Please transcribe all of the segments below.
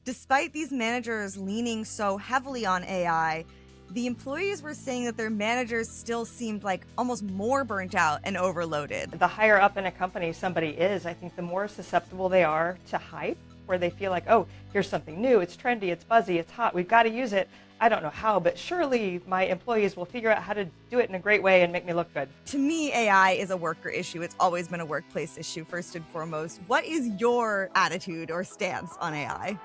Despite these managers leaning so heavily on AI, the employees were saying that their managers still seemed like almost more burnt out and overloaded. The higher up in a company somebody is, I think the more susceptible they are to hype, where they feel like, oh, here's something new, it's trendy, it's buzzy, it's hot, we've got to use it. I don't know how, but surely my employees will figure out how to do it in a great way and make me look good. To me, AI is a worker issue. It's always been a workplace issue, first and foremost. What is your attitude or stance on AI?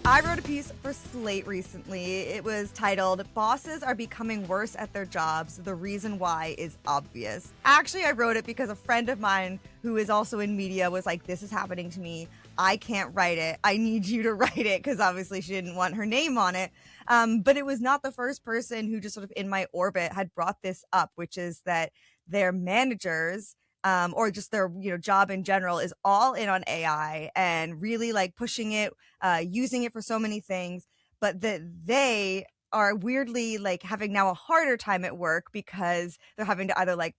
I wrote a piece for Slate recently. It was titled, "Bosses Are Becoming Worse at Their Jobs. The Reason Why is Obvious." Actually, I wrote it because a friend of mine who is also in media was like, this is happening to me. I can't write it. I need you to write it, because obviously she didn't want her name on it. But it was not the first person who just sort of in my orbit had brought this up, which is that their managers or just their job in general is all in on AI and really like pushing it, using it for so many things, but that they are weirdly like having now a harder time at work because they're having to either like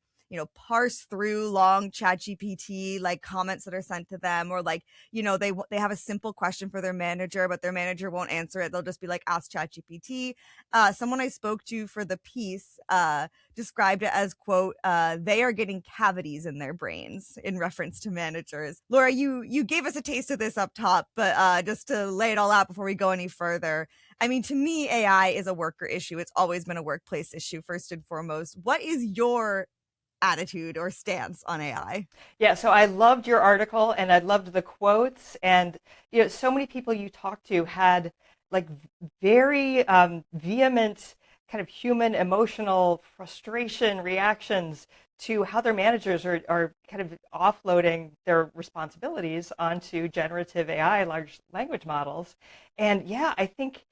parse through long ChatGPT like comments that are sent to them, or like they have a simple question for their manager, but their manager won't answer it. They'll just be like, ask ChatGPT. Someone I spoke to for the piece described it as, quote, they are getting cavities in their brains, in reference to managers. Laura, you gave us a taste of this up top, but just to lay it all out before we go any further, I mean, to me, AI is a worker issue. It's always been a workplace issue, first and foremost. What is your attitude or stance on AI? Yeah, so I loved your article and I loved the quotes, and so many people you talked to had like very vehement kind of human emotional frustration reactions to how their managers are kind of offloading their responsibilities onto generative AI, large language models. And yeah, I think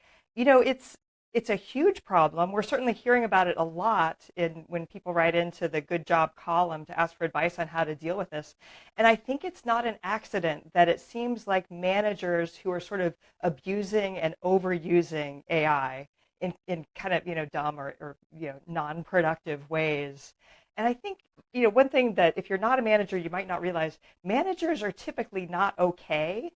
it's a huge problem. We're certainly hearing about it a lot when people write into the Good Job column to ask for advice on how to deal with this. And I think it's not an accident that it seems like managers who are sort of abusing and overusing AI in kind of dumb or non-productive ways. And I think one thing that if you're not a manager, you might not realize, managers are typically not okay.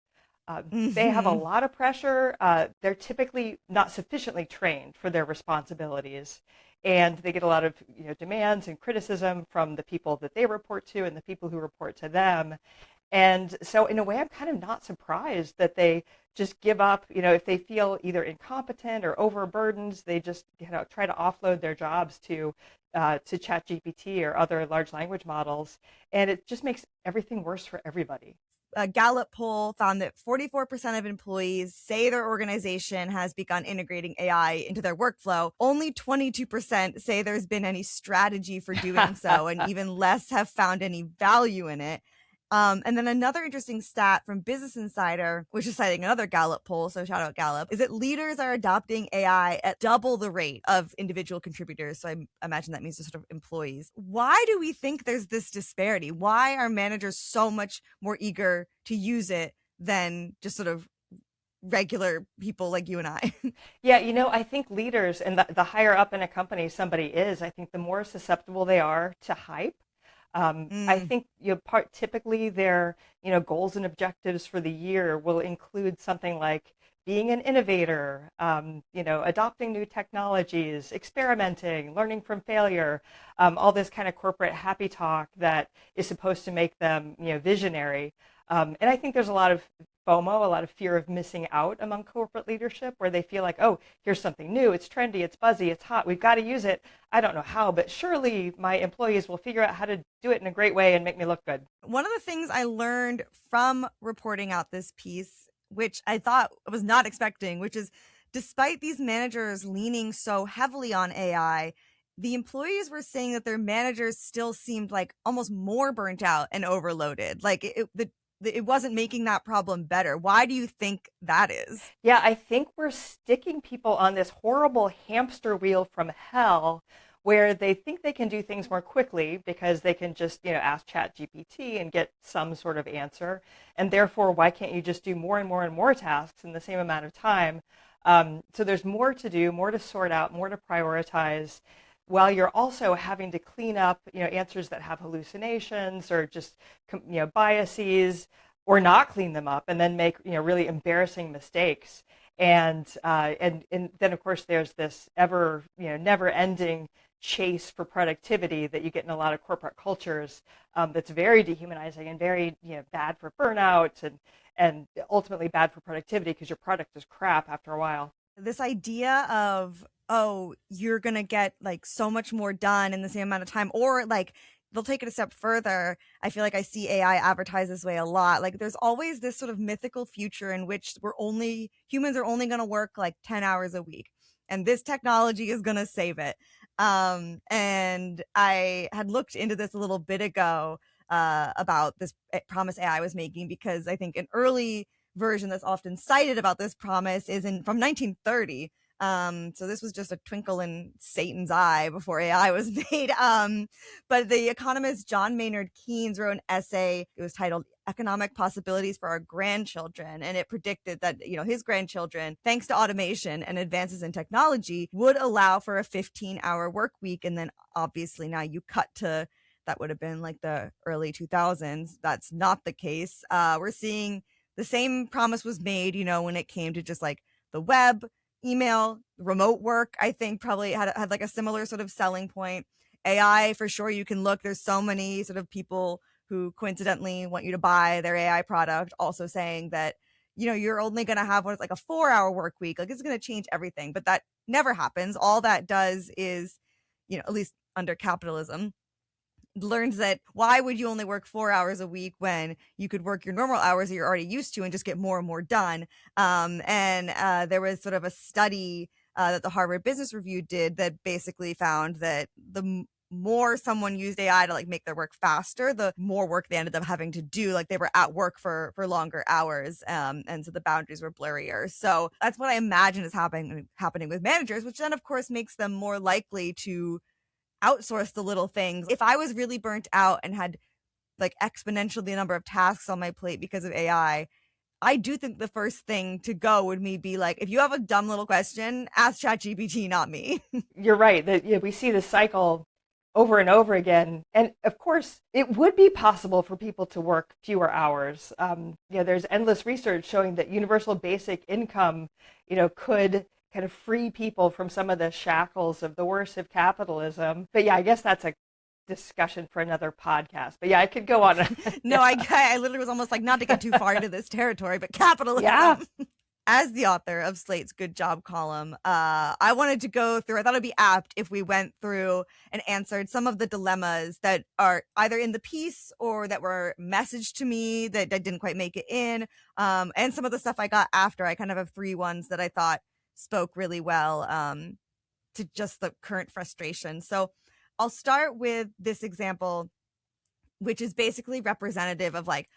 They have a lot of pressure. They're typically not sufficiently trained for their responsibilities, and they get a lot of demands and criticism from the people that they report to and the people who report to them. And so in a way, I'm kind of not surprised that they just give up. If they feel either incompetent or overburdened, they just try to offload their jobs to ChatGPT or other large language models, and it just makes everything worse for everybody. A Gallup poll found that 44% of employees say their organization has begun integrating AI into their workflow. Only 22% say there's been any strategy for doing so, and even less have found any value in it. And then another interesting stat from Business Insider, which is citing another Gallup poll, so shout out Gallup, is that leaders are adopting AI at double the rate of individual contributors. So I imagine that means just sort of employees. Why do we think there's this disparity? Why are managers so much more eager to use it than just sort of regular people like you and I? Yeah, I think leaders, and the higher up in a company somebody is, I think the more susceptible they are to hype. I think typically their goals and objectives for the year will include something like being an innovator, adopting new technologies, experimenting, learning from failure, all this kind of corporate happy talk that is supposed to make them visionary. And I think there's a lot of FOMO, a lot of fear of missing out among corporate leadership, where they feel like, oh, here's something new, it's trendy, it's buzzy, it's hot, we've got to use it. I don't know how, but surely my employees will figure out how to do it in a great way and make me look good. One of the things I learned from reporting out this piece, which I thought I was not expecting, which is despite these managers leaning so heavily on AI, the employees were saying that their managers still seemed like almost more burnt out and overloaded. Like it wasn't making that problem better. Why do you think that is? Yeah, I think we're sticking people on this horrible hamster wheel from hell, where they think they can do things more quickly because they can just, ask ChatGPT and get some sort of answer. And therefore, why can't you just do more and more and more tasks in the same amount of time? So there's more to do, more to sort out, more to prioritize. while you're also having to clean up, answers that have hallucinations or just, biases, or not clean them up and then make, really embarrassing mistakes. And then of course there's this never ending chase for productivity that you get in a lot of corporate cultures, that's very dehumanizing and very bad for burnout and ultimately bad for productivity because your product is crap after a while. This idea of, oh, you're going to get like so much more done in the same amount of time, or like they'll take it a step further. I feel like I see AI advertised this way a lot. Like there's always this sort of mythical future in which humans are only going to work like 10 hours a week. And this technology is going to save it. And I had looked into this a little bit ago about this promise AI was making, because I think an early version that's often cited about this promise is from 1930. So this was just a twinkle in Satan's eye before AI was made. But the economist John Maynard Keynes wrote an essay. It was titled "Economic Possibilities for Our Grandchildren." And it predicted that, his grandchildren, thanks to automation and advances in technology, would allow for a 15-hour work week. And then obviously now you cut to, that would have been like the early 2000s. That's not the case. We're seeing the same promise was made, when it came to just like the web, email, remote work. I think probably had like a similar sort of selling point. AI, for sure, you can look. There's so many sort of people who coincidentally want you to buy their AI product, also saying that, you're only going to have what's like a 4-hour work week. Like it's going to change everything, but that never happens. All that does is, at least under capitalism, learns that why would you only work 4 hours a week when you could work your normal hours that you're already used to and just get more and more done. And there was sort of a study that the Harvard Business Review did that basically found that the more someone used AI to like make their work faster, the more work they ended up having to do. Like they were at work for longer hours. And so the boundaries were blurrier. So that's what I imagine is happening with managers, which then of course makes them more likely to outsource the little things. If I was really burnt out and had like exponentially the number of tasks on my plate because of AI, I do think the first thing to go would be like, if you have a dumb little question, ask ChatGPT, not me. You're right. We see this cycle over and over again. And of course, it would be possible for people to work fewer hours. There's endless research showing that universal basic income, could kind of free people from some of the shackles of the worst of capitalism. But yeah, I guess that's a discussion for another podcast. But yeah, I could go on. No, I literally was almost like, not to get too far into this territory, but capitalism. Yeah. As the author of Slate's Good Job column, I wanted to go through, I thought it'd be apt if we went through and answered some of the dilemmas that are either in the piece or that were messaged to me that I didn't quite make it in, and some of the stuff I got after. I kind of have 3 ones that I thought spoke really well to just the current frustration. So I'll start with this example, which is basically representative of like,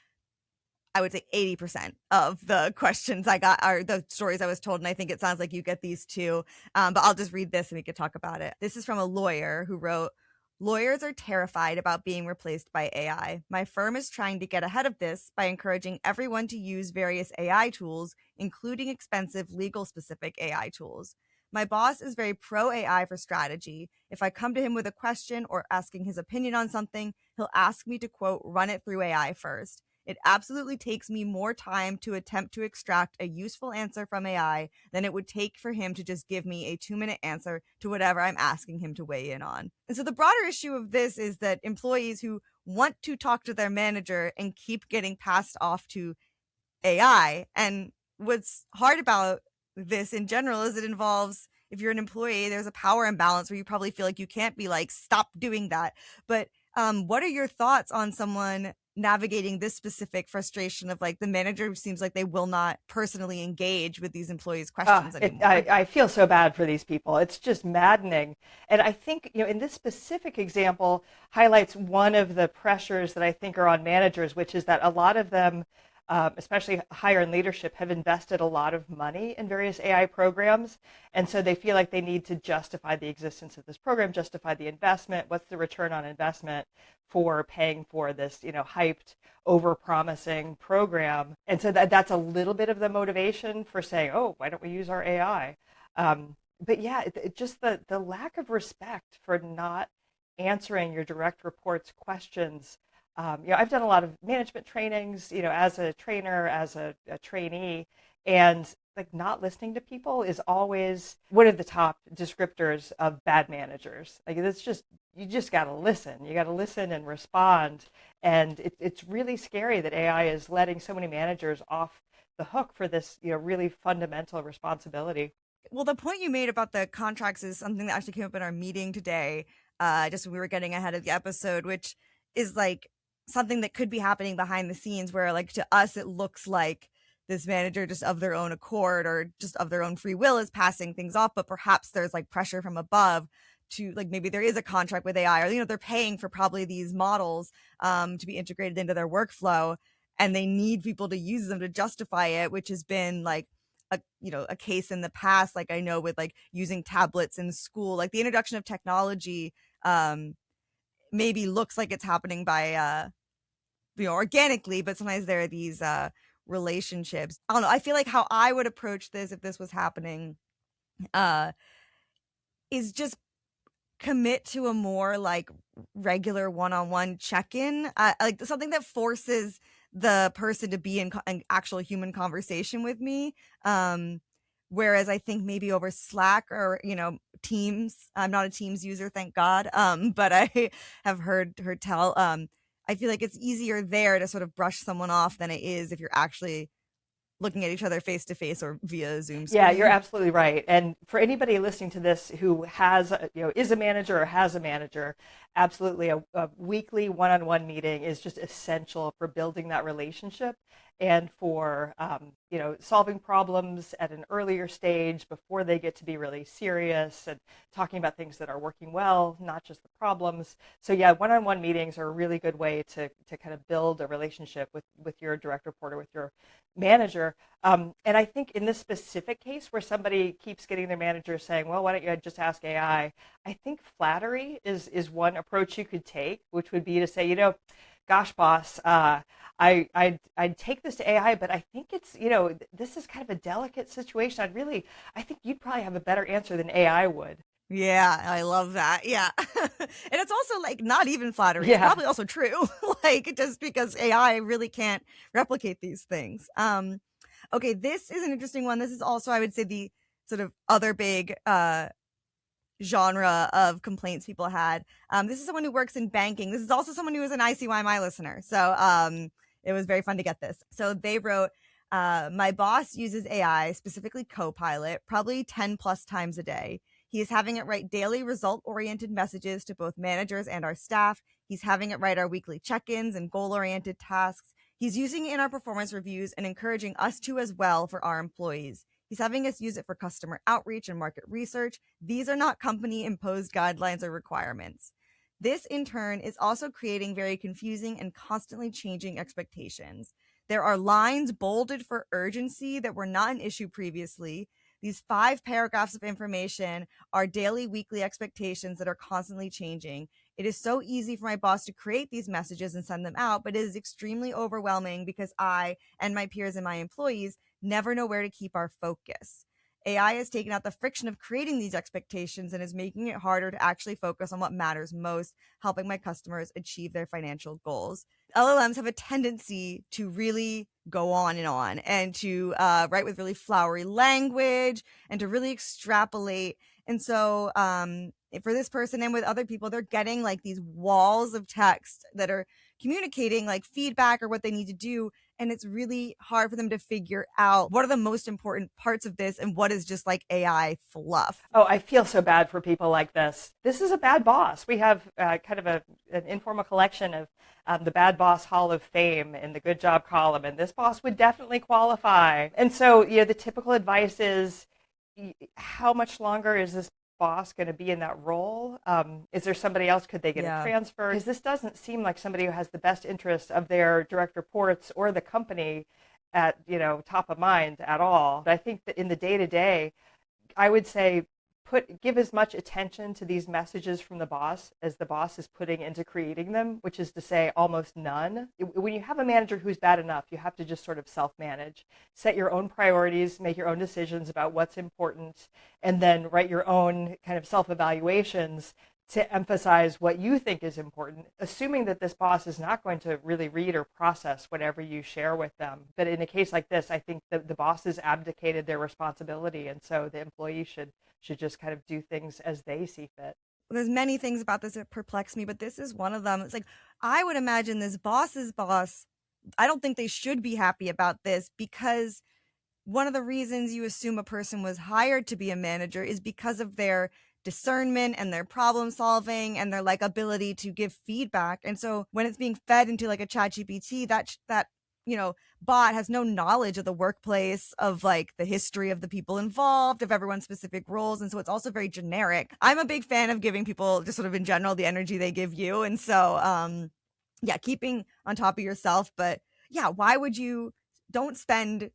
I would say 80% of the questions I got are the stories I was told. And I think it sounds like you get these too. But I'll just read this and we could talk about it. This is from a lawyer who wrote, "Lawyers are terrified about being replaced by AI. My firm is trying to get ahead of this by encouraging everyone to use various AI tools, including expensive legal-specific AI tools. My boss is very pro-AI for strategy. If I come to him with a question or asking his opinion on something, he'll ask me to, quote, run it through AI first. It absolutely takes me more time to attempt to extract a useful answer from AI than it would take for him to just give me a 2-minute answer to whatever I'm asking him to weigh in on." And so the broader issue of this is that employees who want to talk to their manager and keep getting passed off to AI. And what's hard about this in general is it involves, if you're an employee, there's a power imbalance where you probably feel like you can't be like, stop doing that. But what are your thoughts on someone navigating this specific frustration of like the manager seems like they will not personally engage with these employees' questions anymore? I feel so bad for these people. It's just maddening. And I think, in this specific example highlights one of the pressures that I think are on managers, which is that a lot of them, especially higher in leadership, have invested a lot of money in various AI programs. And so they feel like they need to justify the existence of this program, justify the investment. What's the return on investment for paying for this, hyped, over-promising program? And so that's a little bit of the motivation for saying, oh, why don't we use our AI? But yeah, just the lack of respect for not answering your direct reports questions. I've done a lot of management trainings, as a trainer, as a trainee, and like not listening to people is always one of the top descriptors of bad managers. Like it's just you just got to listen. You got to listen and respond. And it's really scary that AI is letting so many managers off the hook for this, really fundamental responsibility. Well, the point you made about the contracts is something that actually came up in our meeting today, just when we were getting ahead of the episode, which is like something that could be happening behind the scenes where, like, to us, it looks like this manager just of their own accord or just of their own free will is passing things off, but perhaps there's like pressure from above to, like, maybe there is a contract with AI, or they're paying for probably these models to be integrated into their workflow, and they need people to use them to justify it, which has been like a case in the past, like I know with like using tablets in school, like the introduction of technology maybe looks like it's happening by organically, but sometimes there are these relationships. I don't know, I feel like how I would approach this if this was happening uh is just commit to a more like regular one-on-one check-in, like something that forces the person to be in an actual human conversation with me. Whereas I think maybe over Slack or Teams, I'm not a Teams user, thank God, but I have heard her tell, I feel like it's easier there to sort of brush someone off than it is if you're actually looking at each other face to face or via Zoom Yeah, you're screen. absolutely right. And for anybody listening to this who has, is a manager or has a manager, absolutely a weekly one-on-one meeting is just essential for building that relationship and for, solving problems at an earlier stage before they get to be really serious and talking about things that are working well, not just the problems. So yeah, one-on-one meetings are a really good way to kind of build a relationship with your direct report or with your manager. And I think in this specific case where somebody keeps getting their manager saying, well, why don't you just ask AI? I think flattery is one approach you could take, which would be to say, gosh, boss, I'd take this to AI, but I think it's, this is kind of a delicate situation. I think you'd probably have a better answer than AI would. Yeah, I love that. Yeah. And it's also like not even flattery. It's Yeah. probably also true. Like just because AI really can't replicate these things. Okay, this is an interesting one. This is also, I would say, the sort of other big genre of complaints people had. This is someone who works in banking. This is also someone who is an ICYMI listener. So it was very fun to get this. So they wrote, my boss uses AI, specifically Copilot, probably 10 plus times a day. He is having it write daily result-oriented messages to both managers and our staff. He's having it write our weekly check-ins and goal-oriented tasks. He's using it in our performance reviews and encouraging us to as well for our employees. He's having us use it for customer outreach and market research. These are not company-imposed guidelines or requirements. This, in turn, is also creating very confusing and constantly changing expectations. There are lines bolded for urgency that were not an issue previously. These 5 paragraphs of information are daily, weekly expectations that are constantly changing. It is so easy for my boss to create these messages and send them out, but it is extremely overwhelming because I and my peers and my employees never know where to keep our focus. AI has taken out the friction of creating these expectations and is making it harder to actually focus on what matters most, helping my customers achieve their financial goals. LLMs have a tendency to really go on and to write with really flowery language and to really extrapolate. And so for this person and with other people, they're getting like these walls of text that are communicating like feedback or what they need to do. And it's really hard for them to figure out what are the most important parts of this and what is just like AI fluff. Oh, I feel so bad for people like this. This is a bad boss. We have kind of an informal collection of the Bad Boss Hall of Fame in the Good Job column, and this boss would definitely qualify. And so, the typical advice is, how much longer is this boss going to be in that role? Is there somebody else? Could they get a transfer? Because this doesn't seem like somebody who has the best interest of their direct reports or the company at top of mind at all. But I think that in the day to day, I would say give as much attention to these messages from the boss as the boss is putting into creating them, which is to say almost none. When you have a manager who's bad enough, you have to just sort of self-manage, set your own priorities, make your own decisions about what's important, and then write your own kind of self-evaluations to emphasize what you think is important, assuming that this boss is not going to really read or process whatever you share with them. But in a case like this, I think the bosses abdicated their responsibility, and so the employee should just kind of do things as they see fit. There's many things about this that perplex me, but this is one of them. It's like, I would imagine this boss's boss, I don't think they should be happy about this, because one of the reasons you assume a person was hired to be a manager is because of their discernment and their problem solving and their like ability to give feedback. And so when it's being fed into like a chat GPT, that bot has no knowledge of the workplace, of like the history of the people involved, of everyone's specific roles. And so it's also very generic. I'm a big fan of giving people just sort of in general the energy they give you. And so yeah, keeping on top of yourself. But yeah, why would you don't spend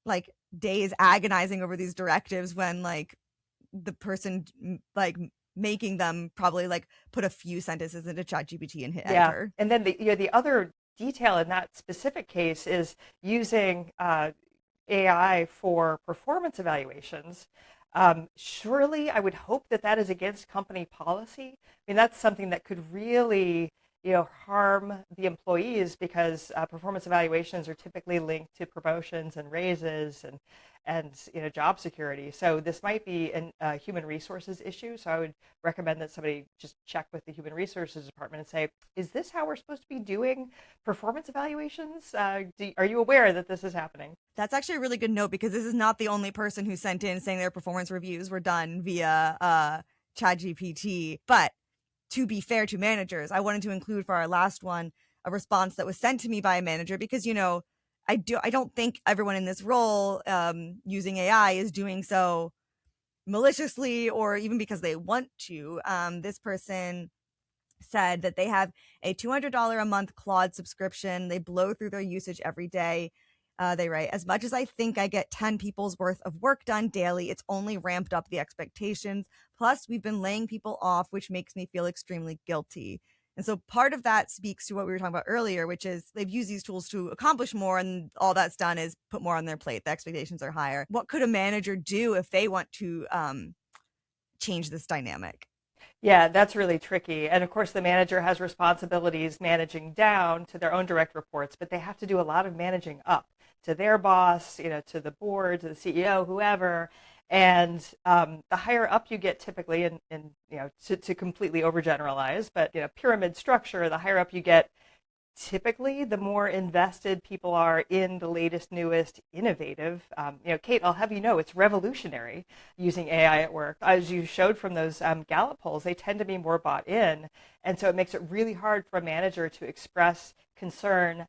like days agonizing over these directives when like the person like making them probably like put a few sentences into ChatGPT and hit enter. And then the other detail in that specific case is using AI for performance evaluations. Surely I would hope that is against company policy. I mean, that's something that could really harm the employees, because performance evaluations are typically linked to promotions and raises and job security. So this might be a human resources issue. So I would recommend that somebody just check with the human resources department and say, is this how we're supposed to be doing performance evaluations? Are you aware that this is happening? That's actually a really good note, because this is not the only person who sent in saying their performance reviews were done via ChatGPT. But to be fair to managers, I wanted to include for our last one a response that was sent to me by a manager, because I don't think everyone in this role using AI is doing so maliciously or even because they want to. This person said that they have a $200 a month Claude subscription. They blow through their usage every day. They write, as much as I think I get 10 people's worth of work done daily, it's only ramped up the expectations. Plus, we've been laying people off, which makes me feel extremely guilty. And so part of that speaks to what we were talking about earlier, which is they've used these tools to accomplish more, and all that's done is put more on their plate. The expectations are higher. What could a manager do if they want to change this dynamic? Yeah, that's really tricky. And of course, the manager has responsibilities managing down to their own direct reports, but they have to do a lot of managing up to their boss, to the board, to the CEO, whoever. And the higher up you get, typically, and to completely overgeneralize, but pyramid structure, the higher up you get, typically the more invested people are in the latest, newest, innovative. Kate, I'll have you know, it's revolutionary using AI at work. As you showed from those Gallup polls, they tend to be more bought in. And so it makes it really hard for a manager to express concern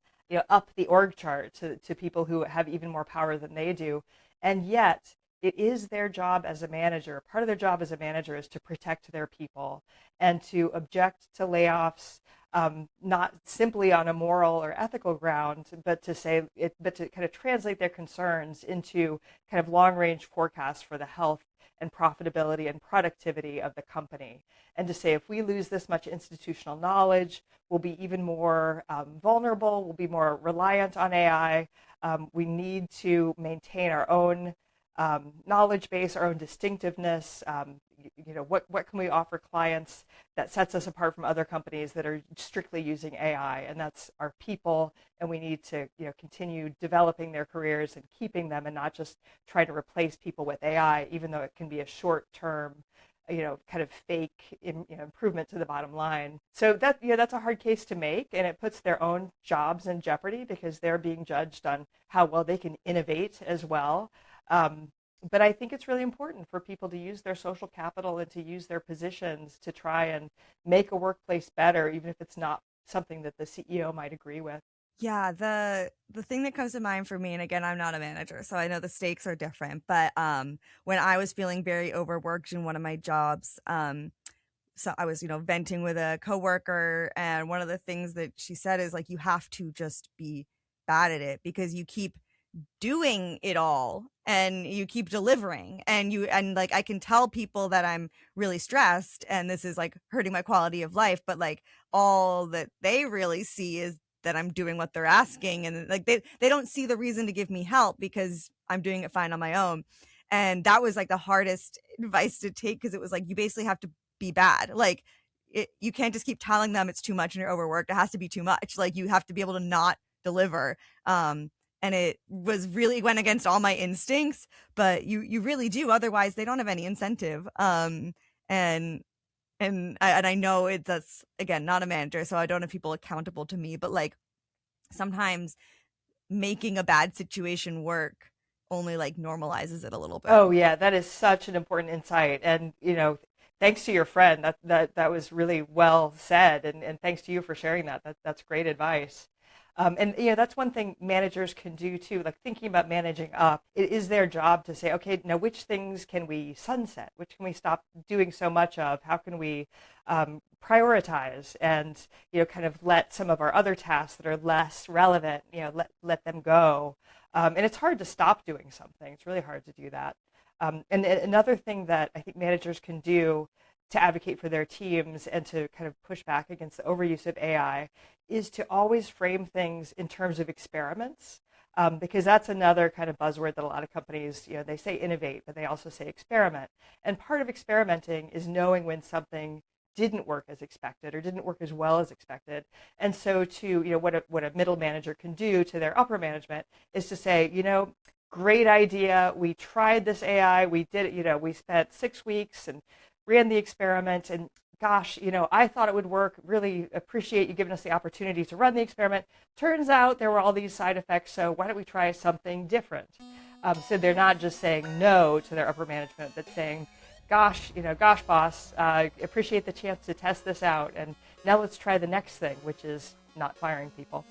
up the org chart to people who have even more power than they do. And yet, it is their job as a manager. Part of their job as a manager is to protect their people and to object to layoffs, not simply on a moral or ethical ground, but to kind of translate their concerns into kind of long-range forecasts for the health and profitability and productivity of the company. And to say, if we lose this much institutional knowledge, we'll be even more vulnerable, we'll be more reliant on AI. We need to maintain our own knowledge base, our own distinctiveness. What can we offer clients that sets us apart from other companies that are strictly using AI? And that's our people, and we need to continue developing their careers and keeping them, and not just try to replace people with AI, even though it can be a short-term kind of fake improvement to the bottom line. So that's a hard case to make, and it puts their own jobs in jeopardy, because they're being judged on how well they can innovate as well. But I think it's really important for people to use their social capital and to use their positions to try and make a workplace better, even if it's not something that the CEO might agree with. Yeah, the thing that comes to mind for me, and again, I'm not a manager, so I know the stakes are different, but when I was feeling very overworked in one of my jobs, so I was, venting with a coworker, and one of the things that she said is like, you have to just be bad at it, because you keep doing it all and you keep delivering and like I can tell people that I'm really stressed and this is like hurting my quality of life, but like all that they really see is that I'm doing what they're asking, and like they don't see the reason to give me help because I'm doing it fine on my own. And that was like the hardest advice to take, because it was like you basically have to be bad. Like you can't just keep telling them it's too much and you're overworked. It has to be too much. Like you have to be able to not deliver. And it was really went against all my instincts, but you really do. Otherwise, they don't have any incentive. And I know that's again not a manager, so I don't have people accountable to me. But like sometimes making a bad situation work only like normalizes it a little bit. Oh yeah, that is such an important insight. And thanks to your friend, that was really well said. And thanks to you for sharing that. That's great advice. And that's one thing managers can do too, like thinking about managing up. It is their job to say, okay, now which things can we sunset? Which can we stop doing so much of? How can we prioritize and kind of let some of our other tasks that are less relevant, let them go. And it's hard to stop doing something. It's really hard to do that. And another thing that I think managers can do to advocate for their teams and to kind of push back against the overuse of AI is to always frame things in terms of experiments, because that's another kind of buzzword that a lot of companies, they say innovate, but they also say experiment. And part of experimenting is knowing when something didn't work as expected or didn't work as well as expected. And so what a middle manager can do to their upper management is to say, great idea. We tried this AI. We did it. We spent 6 weeks and ran the experiment, and gosh, I thought it would work. Really appreciate you giving us the opportunity to run the experiment. Turns out there were all these side effects, so why don't we try something different? So they're not just saying no to their upper management, but saying, gosh, boss, appreciate the chance to test this out, and now let's try the next thing, which is not firing people.